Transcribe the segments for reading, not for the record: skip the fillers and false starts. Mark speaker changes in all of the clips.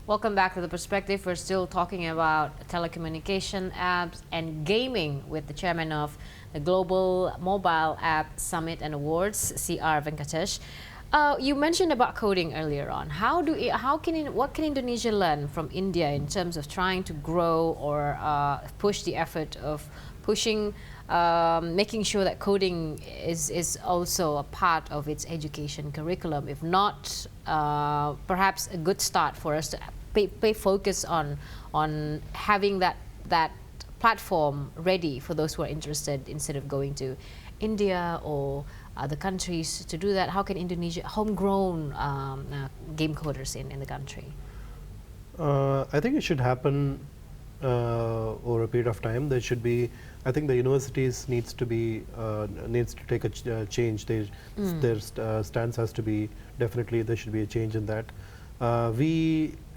Speaker 1: Welcome back to The Perspective. We're still talking about telecommunication apps and gaming with the chairman of the Global Mobile App Summit and Awards, CR Venkatesh. You mentioned about coding earlier on. What can Indonesia learn from India in terms of trying to grow or push the effort of pushing, making sure that coding is also a part of its education curriculum? If not, perhaps a good start for us to pay focus on having that platform ready for those who are interested, instead of going to India or other countries to do that. How can Indonesia homegrown game coders in the country?
Speaker 2: I think it should happen over a period of time. There should be, I think the universities needs to take a change. Their stance has to be, definitely there should be a change in that.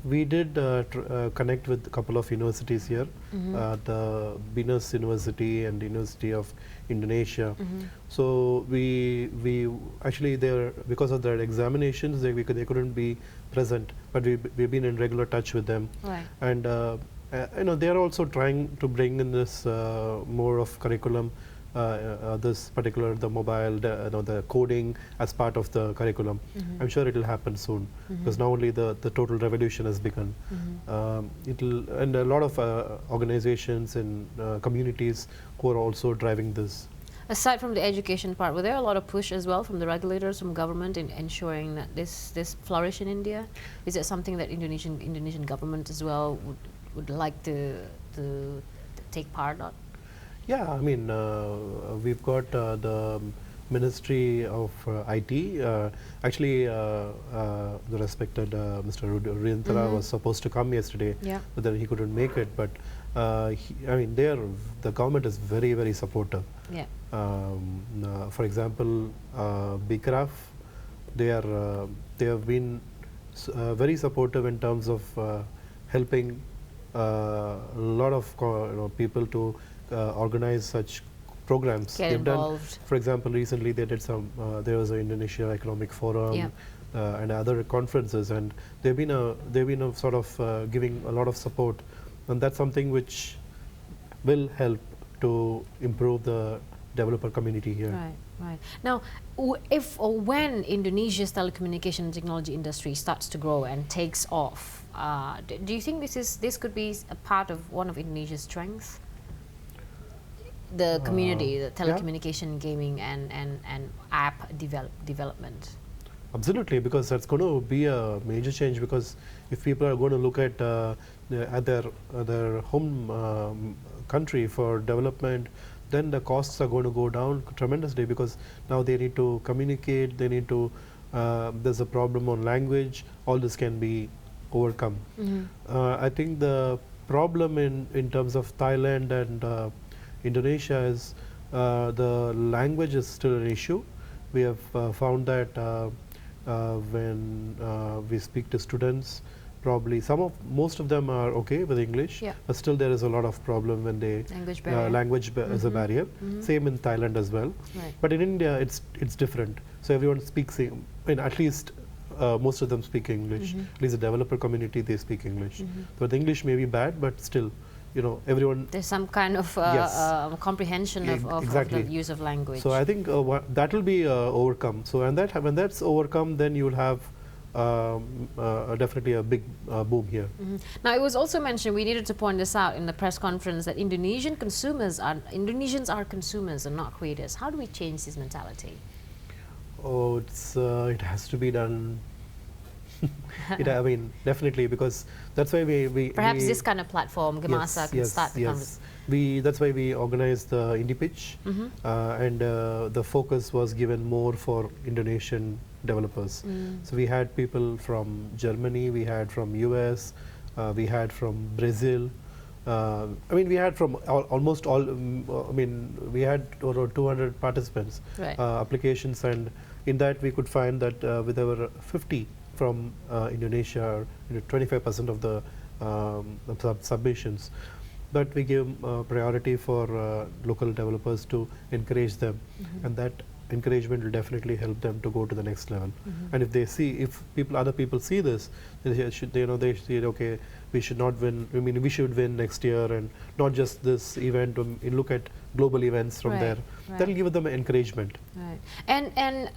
Speaker 2: We did connect with a couple of universities here, the Binus University and the University of Indonesia. So we actually, because of their examinations, they couldn't be present, but we've been in regular touch with them.
Speaker 1: Right.
Speaker 2: And they are also trying to bring in this more of curriculum, this particular, the mobile, the coding as part of the curriculum. I'm sure it will happen soon, because now only the total revolution has begun. And a lot of organizations and communities who are also driving this.
Speaker 1: Aside from the education part, were there a lot of push as well from the regulators, from government, in ensuring that this flourish in India? Is it something that Indonesian government as well would like to take part on?
Speaker 2: Yeah, I mean, we've got the Ministry of IT. Actually, the respected Mr. Rudintra was supposed to come yesterday, but then he couldn't make it. But I mean, the government is very, very supportive.
Speaker 1: Yeah.
Speaker 2: For example, BCRAF, they have been very supportive in terms of helping a lot of people to organize such programs.
Speaker 1: Get
Speaker 2: They've
Speaker 1: involved.
Speaker 2: done, for example, recently they did there was an Indonesia Economic Forum and other conferences, and they've been sort of giving a lot of support, and that's something which will help to improve the developer community here.
Speaker 1: Right, right. Now, if or when Indonesia's telecommunication and technology industry starts to grow and takes off, do you think this could be a part of one of Indonesia's strengths? The community, the telecommunication, gaming, and app development.
Speaker 2: Absolutely, because that's going to be a major change. Because if people are going to look at their home country for development, then the costs are going to go down tremendously, because now they need to communicate. They need to. There's a problem on language. All this can be overcome. I think the problem in terms of Thailand and Indonesia is the language is still an issue. We have found that when we speak to students, probably most of them are okay with English, but still there is a lot of problem when they language is a barrier. Same in Thailand as well.
Speaker 1: Right.
Speaker 2: But in India, it's different. So everyone speaks. I mean, at least most of them speak English. At least the developer community, they speak English. But the English may be bad, but still, everyone.
Speaker 1: There's some kind of comprehension of the use of language.
Speaker 2: So I think that will be overcome. So when that's overcome, then you will have definitely a big boom here.
Speaker 1: Now, it was also mentioned, we needed to point this out in the press conference, that Indonesians are consumers and not creators. How do we change this mentality?
Speaker 2: Oh, it has to be done. I mean, definitely, because that's why we
Speaker 1: perhaps this kind of platform, GMASA, can start the conversation.
Speaker 2: That's why we organized the Indie Pitch, and the focus was given more for Indonesian developers. So we had people from Germany, we had from US, we had from Brazil. I mean, we had from almost all. I mean, we had over 200 participants, applications, and in that we could find that with over 50 from Indonesia, 25% of the submissions. But we give priority for local developers to encourage them, and that encouragement will definitely help them to go to the next level. And if they see, if other people see this, they should, they see, okay, we should not win. I mean, we should win next year, and not just this event. You look at global events from there. That'll give them encouragement.
Speaker 1: Right. And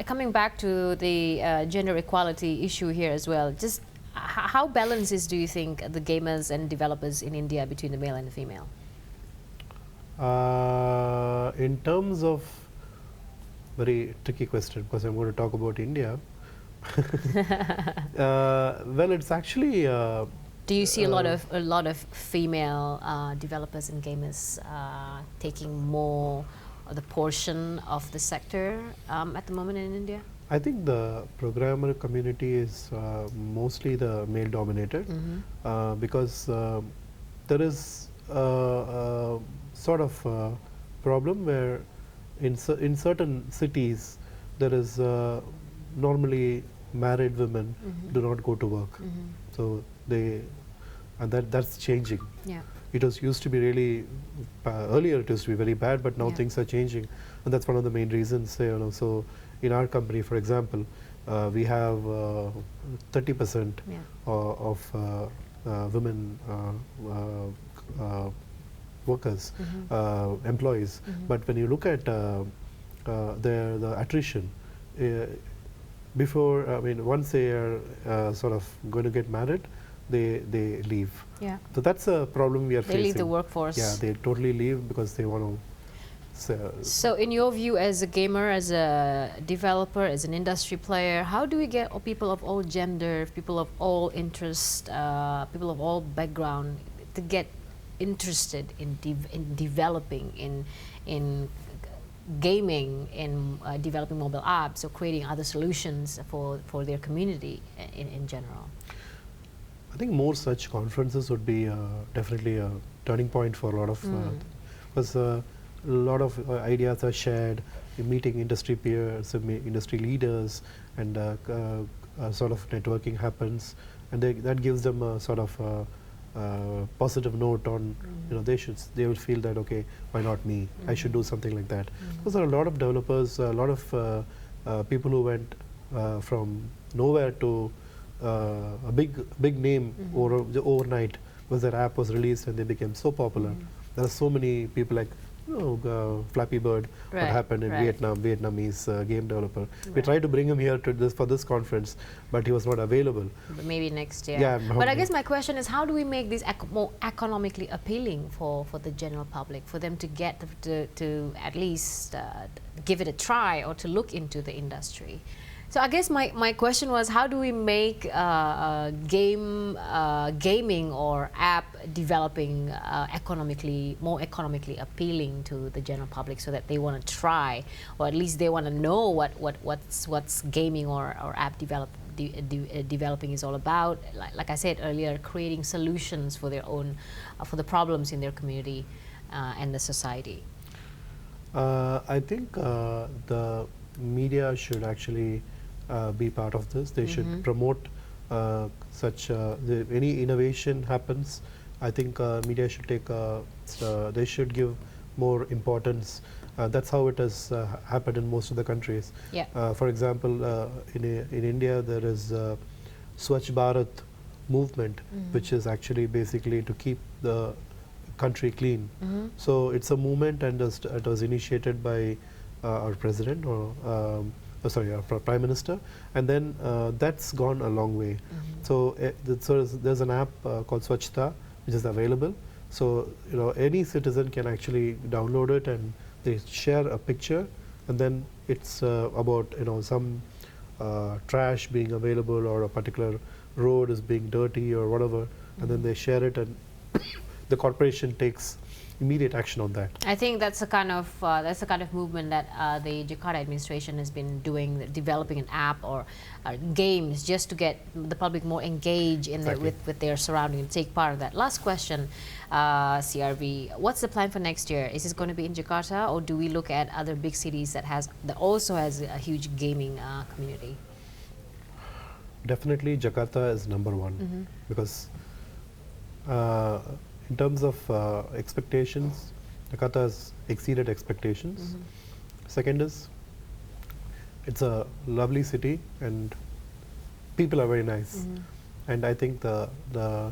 Speaker 1: coming back to the gender equality issue here as well, just how balanced do you think the gamers and developers in India between the male and the female?
Speaker 2: In terms of, very tricky question, because I'm going to talk about India. Well, it's actually.
Speaker 1: Do you see a lot of female developers and gamers taking more of the portion of the sector at the moment in India?
Speaker 2: I think the programmer community is mostly the male dominated, because there is a sort of problem where in certain cities there is normally married women do not go to work. So that's changing.
Speaker 1: Yeah.
Speaker 2: It used to be really earlier. It used to be very bad, but now things are changing, and that's one of the main reasons. So in our company, for example, we have 30% of women workers, employees. But when you look at the attrition, before, I mean, once they are sort of going to get married, they leave.
Speaker 1: Yeah.
Speaker 2: So that's a problem we are facing.
Speaker 1: They leave the workforce.
Speaker 2: Yeah, they totally leave because they want to.
Speaker 1: So in your view, as a gamer, as a developer, as an industry player, how do we get people of all gender, people of all interest, people of all background to get interested in developing, in gaming, in developing mobile apps, or creating other solutions for their community in general?
Speaker 2: I think more such conferences would be definitely a turning point for a lot of, because a lot of ideas are shared, meeting industry peers, industry leaders, and sort of networking happens, and that gives them a sort of positive note on, they will feel that, okay, why not me? I should do something like that. Because there are a lot of developers, a lot of people who went from nowhere to a big name overnight, because their app was released and they became so popular. There are so many people like Flappy Bird, what happened in Vietnam, Vietnamese game developer. We tried to bring him here to for this conference, but he was not available.
Speaker 1: But maybe next year.
Speaker 2: Yeah,
Speaker 1: but I guess my question is, how do we make this more economically appealing for the general public, for them to get to at least give it a try or to look into the industry? So I guess my question was, how do we make gaming or app developing more economically appealing to the general public, so that they want to try, or at least they want to know what's gaming or app developing is all about? Like I said earlier, creating solutions for their own for the problems in their community and the society.
Speaker 2: I think the media should actually be part of this. They should promote such any innovation happens. I think media should take they should give more importance. That's how it has happened in most of the countries.
Speaker 1: Yeah.
Speaker 2: For example, in India there is Swachh Bharat movement, which is actually basically to keep the country clean. So it's a movement, and it was initiated by our president, or our Prime Minister, and then that's gone a long way. So there's an app called Swachhta, which is available. So any citizen can actually download it, and they share a picture, and then it's about some trash being available, or a particular road is being dirty or whatever, and then they share it, and the corporation takes immediate action on that.
Speaker 1: I think that's the kind of movement that the Jakarta administration has been doing, developing an app or games just to get the public more engaged in with their surrounding and take part of that. Last question, CRV, what's the plan for next year? Is this going to be in Jakarta, or do we look at other big cities that also has a huge gaming community?
Speaker 2: Definitely Jakarta is number one, because in terms of expectations, Jakarta has exceeded expectations. Second is it's a lovely city and people are very nice. And I think I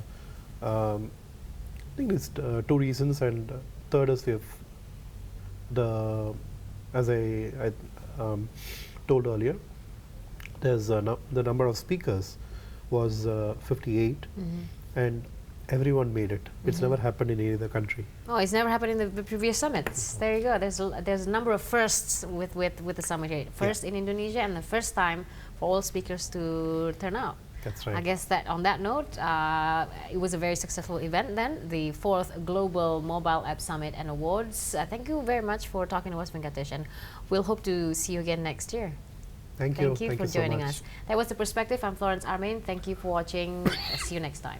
Speaker 2: think it's two reasons, and third is we have as I told earlier, there's the number of speakers was 58, and everyone made it. It's never happened in any other country.
Speaker 1: Oh, it's never happened in the previous summits. There you go. There's a number of firsts with the summit here. First in Indonesia, and the first time for all speakers to turn out.
Speaker 2: That's right.
Speaker 1: I guess that on that note, it was a very successful event then, the 4th Global Mobile App Summit and Awards. Thank you very much for talking to us, Venkatesh, and we'll hope to see you again next year.
Speaker 2: Thank you.
Speaker 1: Thank you for joining us. That was The Perspective. I'm Florence Armein. Thank you for watching. See you next time.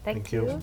Speaker 1: Thank you.